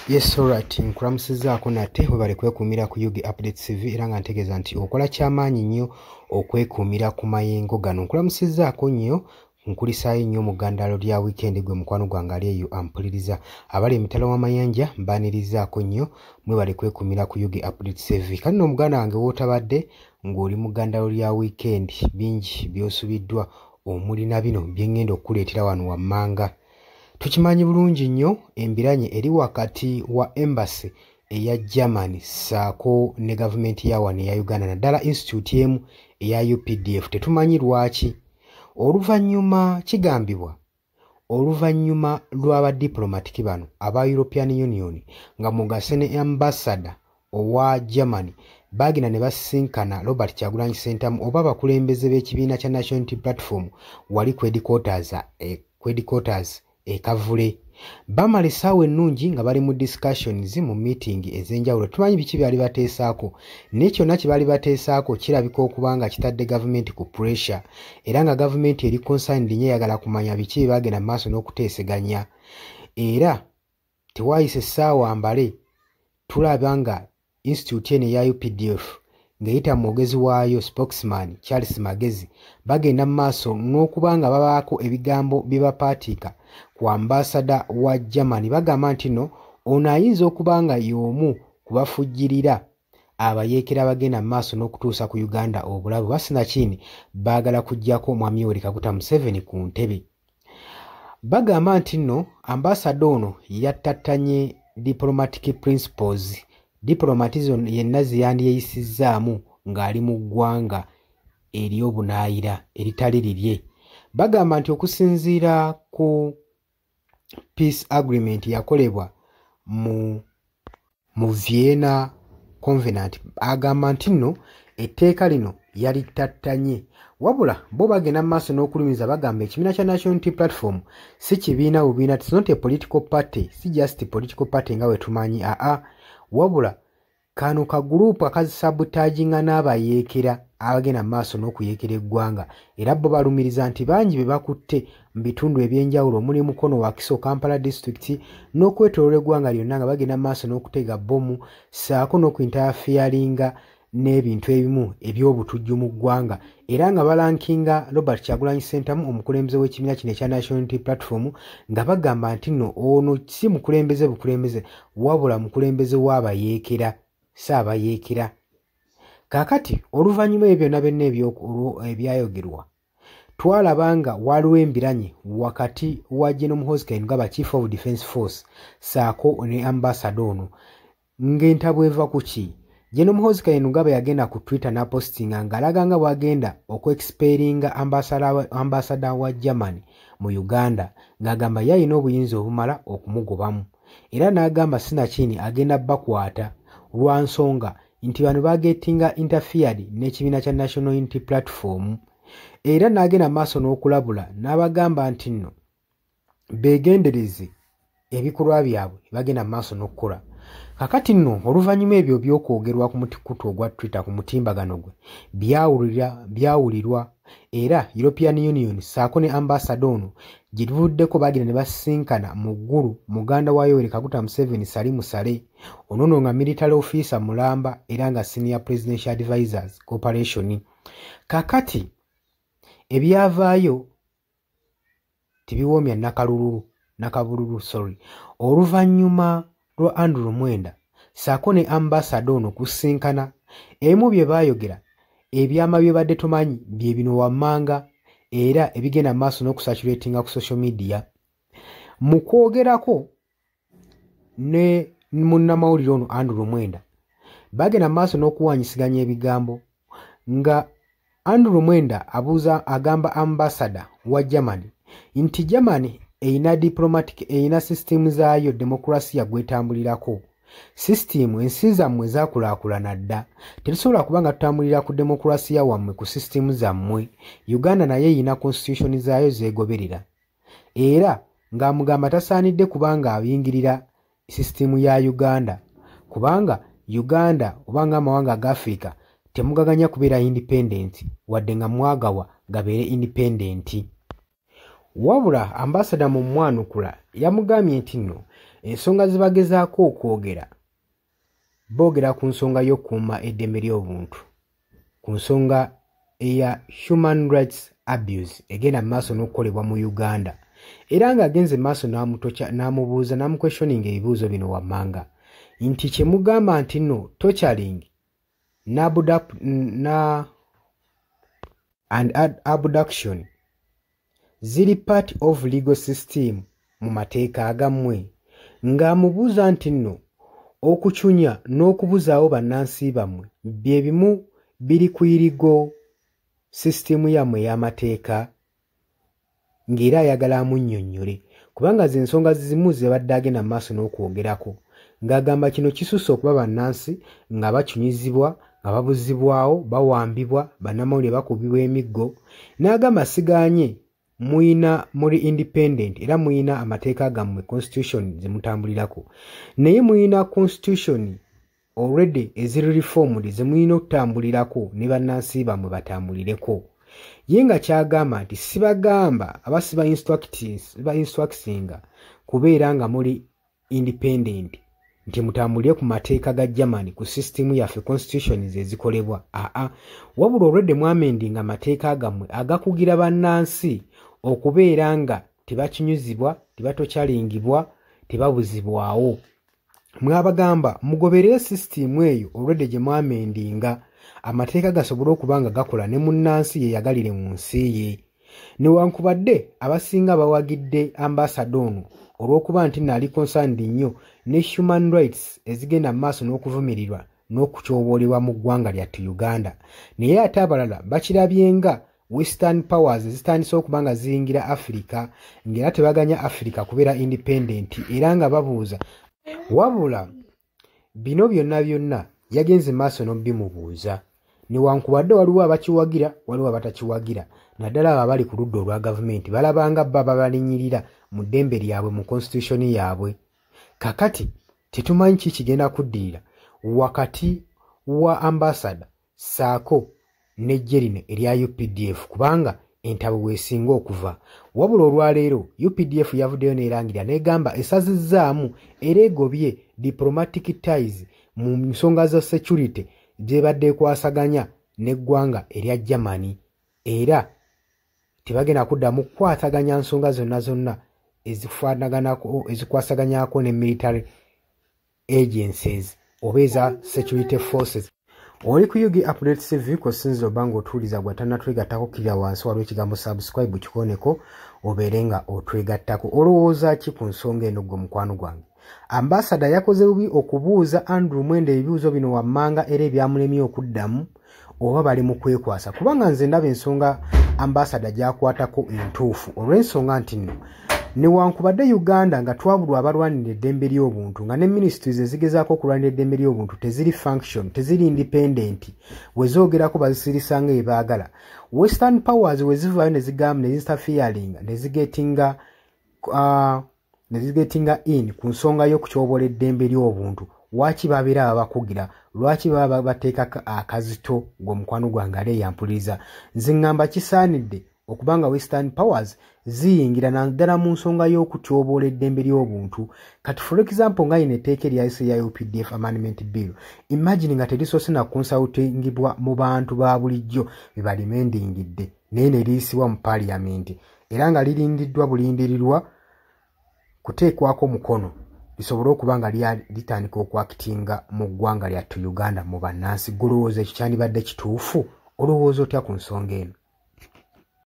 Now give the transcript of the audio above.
Yes, alright. Nkulamusizaako nate bwe bali kwekuumira ku Yugi Updates TV era nga ntegeeza nti okola kyamaanyi nnyo okwekuumira ku mayengo gano. Nkulamusizaako nnyo nkulisaayo nnyo mu ggandaalo lya weekend gwe mukwano gwange ali eyo ampuliriza. Abali emitala w'amayanja mbaanirizaako nnyo mwe bali kwekuumira ku Yugi Updates TV. Kati nno omuganda wange w'otabadde ng'oli mu ggandaalo lya weekend bingi by'osubiddwa omuli na bino bye ngenda okukuleetera wano wammanga. Tukimanyi bulungi nnyo embiranye eri wakati wa embassy eya Germany saako ne gavumenti ya wano eya Uganda naddala institute emu eya UPDF. Tetumanyi lwaki oluvannyuma kigambibwa oluvannyuma lw'abadiplomatiki bano aba European Union nga mugase ne ambassador owa Germany bagina ne basisinkana Robert Kyagulanyi Ssentamu oba abakulembeze b'ekibiina kya National Unity Platform wali ku headquarters ekavule. Bamala essaawa ennungi nga bali mu discussions mu meeting ez'enjawulo. Tumanyi biki byali bateesaako naye kyonna kye baali bateesaako kirabika okuba nga kitadde gavumenti ku pressure era nga gavumenti eri concerned nnyo eyagala kumanya biki bye bagenda maaso n'okuteeseganya. Era tewaayise essaawa mbale tulaba nga institute eno eya UPDF ng'eyita mu mwogezi waayo spokesman Charles Magezi bagenda mu maaso n'okuba nga babaako ebigambo bye bapaatiika ku ambasada wa Germany bagamba nti no ono ayinza okuba nga y'omu kubafujjirira abayeekera bagenda mu maaso n'okutuusa ku Uganda obulabu basinakini baagala kuggyako Mwami Yoweri Kaguta Museveni ku ntebe. Bagamba nti no ambasada ono yattattanye diplomatic principles diplomatism yenna ziyandiyeyisizzaamu ng'ali mu ggwanga ery'obunaayira eritali lirye. Bagamba nti okusinziira ku peace agreement yakolebwa mu Vienna Covenant agamba nti nno etteeka lino yalittattanye wabula bo bagenda mu maaso n'okulumiza bagamba ekibiina kya National Unity Platform si kibiina bubiina, it's not a political party, si just a political party nga we tumanyi wabula kano ka group akazisabutaginga n'abayeekera abagenda mu maaso n'okuyeekera eggwanga era bo balumiriza nti bangi be bakutte mu bitundu eby'enjawulo omuli Mukono, Wakiso, Kampala district n'okwetooloola eggwanga lyonna nga bagenda mu maaso n'okutega bbomu saako n'okuinterfieringa n'ebintu ebimu eby'obutujju mu ggwanga era nga balankinga Robert Kyagulanyi Ssentamu omukulembeze w'ekibiina kino ekya National Unity Platform nga bagamba nti nno ono si mukulembeze bukulembeze wabula mukulembeze w'abayeekera saabayeekera. Kaakati oluvannyuma ebyo byonna byonna ebyayogerwa twalaba nga waliwo embiranye wakati wa General Muhoozi Kainerugaba Chief of Defence Force saako ne ambassador ono ng'entabo eva ku ki? General Muhoozi Kainerugaba yagenda ku Twitter n'apostinga ng'alaga nga bw'agenda okuexperinga ambassador wa Germany mu Uganda ng'agamba yalina obuyinza obumala okumugobamu era n'agamba sinakini agenda bakwata lwa nsonga nti bano bagetinga interfered n'ekibiina kya National Unity Platform era n'agenda maaso n'okulabula n'abagamba nti nno beegendereze ebikolwa byabwe bagenda maaso n'okukola. Kakati nno oluvannyuma ebyo by'okwogerwa ku mutikutu ogwa Twitter ku mutimbagano gwe byawulirwa era European Union saako ne ambassador ono gye tuvuddeko bagenda ne basisinkana mu ggulu muganda wa Yoweri Kaguta Museveni Sali Musale onono nga military officer mulamba era nga senior presidential advisors cooperation. Kakati ebyavaayo tibiwoomya nakabululu oluvannyuma lwa Andrew Mwenda saako ne ambassador ono kusinkana emu bye baayogera ebyama bye badde tumanyi bye bino wammanga era ebigenda maaso n'okusaturatinga ku social media. Mu kwogerako ne munnamawulire ono Andrew Mwenda bagenda maaso n'okuwanyisiganya ebigambo nga Andrew Mwenda agamba ambassador wa Germany nti Germany eyina system zaayo demokrasiya gwetambulirako. System ensi zammwe zaakulaakulana dda tetusobola kuba nga tutambulira ku demokrasiya wammwe ku system zammwe. Uganda naye eyina constitution zaayo zeegoberera era ng'amugamba tasaanidde kubanga abingirira system ya Uganda kubanga Uganda oba ng'amawanga aga Africa temugaganya kubeera independent wadde nga mwagawa gabeere independent. Wabula ambassador mu mwanukula yamugambye nti nno ensonga zibagezaako okwogera boogera ku nsonga y'okukuuma eddembe ly'obuntu, ku nsonga eya human rights abuse egenda mu maaso n'okukolebwa mu Uganda, era ng'agenze maaso n'amubuuza n'amuquestioninga ebibuuzo bino wammanga nti kye mugamba nti nno torturing and abduction ziri part of legal system mu mateeka agammwe, ng'amubuuza nti nno okucunya n'okubuzaawo bannansi bammwe bye bimu biri ku irigo sisitemu yammwe ey'amateeka, ng'era ayagala amunnyonnyole kubanga ze ensonga zimu ze badde agenda mu maaso n'okwogerako, ng'agamba kino kisusse okuba bannansi nga bacunyizibwa, nga babuzibwawo, bawambibwa, bannamawulire bakubibwa emiggo, n'agamba sigaanye muri independent era muyina amateeka gammwe constitution ze mutambulirako, naye muyina constitution already eziri reformed ze muyina okutambulirako ne bannansi bammwe batambulireko. Ye nga kyagamba nti sibagamba aba siba instructinga kubeera nga muri independent nti mutambulire ku mateeka ga Germany ku system yaffe constitution ze zikolebwa, wabula already mwamendinga amateeka gammwe agakugira bannansi okubeera nga tebakinyuzibwa, tebatocalingibwa, tebabuzibwawo. Mwabagamba mugoberere system eyo already gye mwamendinga amateeka gasobole okuba nga gakola ne munnansi ye yagalire mu nsi ye. Newankubadde abasinga bawagidde ambassador ono olw'okuba nti naali concerned nnyo ne human rights ezigenda mu maaso n'okuvumirirwa n'okukyoboolebwa mu ggwanga lyattu Uganda, naye ate abalala bakirabyenga Western powers zitandise okuba nga ziyingira Africa ng'era tebaganya Africa kubeera independent, era nga babuuza wabula bino byonna yagenze maaso n'obimubuuza. Newankubadde waliwo abakiwagira, waliwo abatakiwagira, naddala abo abali ku ludda olwa gavumenti balabanga baba balinyirira mu ddembe lyabwe mu constitution yaabwe. Kakati tetumanyi ki kigenda kuddirira wakati wa ambassador saako n'eggye lino erya UPDF kubanga entabo weesinga okuva. Wabula olwaleero UPDF yavuddeyo n'erangira n'egamba esazizzaamu era egobye diplomatic ties mu nsonga za security gyebadde ekwasaganya n'eggwanga erya Germany, era tebagenda kuddamu kukwataganya nsonga zonna ezikwasaganyako ne military agencies oba eza security forces. Oli ku Yugi Updates TV kosinzira obanga otuuliza gwatannatwegattako kirira wansi waliwo ekigambo subscribe kikoneko obeere nga otwegattako. Olowooza ki ku nsonga eno gwe mukwano gwange? Ambassador yakoze bubi okubuuza Andrew Mwenda ebibuuzo bino wammanga era ebyamulemye okuddamu oba bali mu kwekwasa? Kubanga nze ndaba ensonga ambassador gyakwatako entuufu olw'ensonga nti nno newankubadde Uganda nga twabulwa abalwanira eddembe ly'obuntu nga ne ministries ezigezaako okulwanira eddembe ly'obuntu teziri function, teziri independent, wezoogerako bazisirisa nga ebaagala. Western powers wezivaayo ne zigamba ne zinterfering ne zigetinga in ku nsonga y'okutyoboola eddembe ly'obuntu. Waki babeera abakugira? Lwaki baba bateekako akazito ng'omukwano gwange aleeyampuliriza? Nze ngamba kisaanidde okubanga Western powers ziyingira naddala mu nsonga y'okutyoboola eddembe ly'obuntu. Kati for example nga yino etteeka eryayise ya UPDF Amendment Bill, imagine nga terisoose na consultingibwa mu bantu ba bulijjo bebalimendingidde naye ne liyisibwa mu parliament, era nga lirindiddwa bulindirirwa kuteekwako mukono lisobole okuba nga litandika okwakitinga mu ggwanga lyattu Uganda mu bannansi. Golowooza ekyo kyandibadde kituufu? Olowooza otya ku nsonga eno?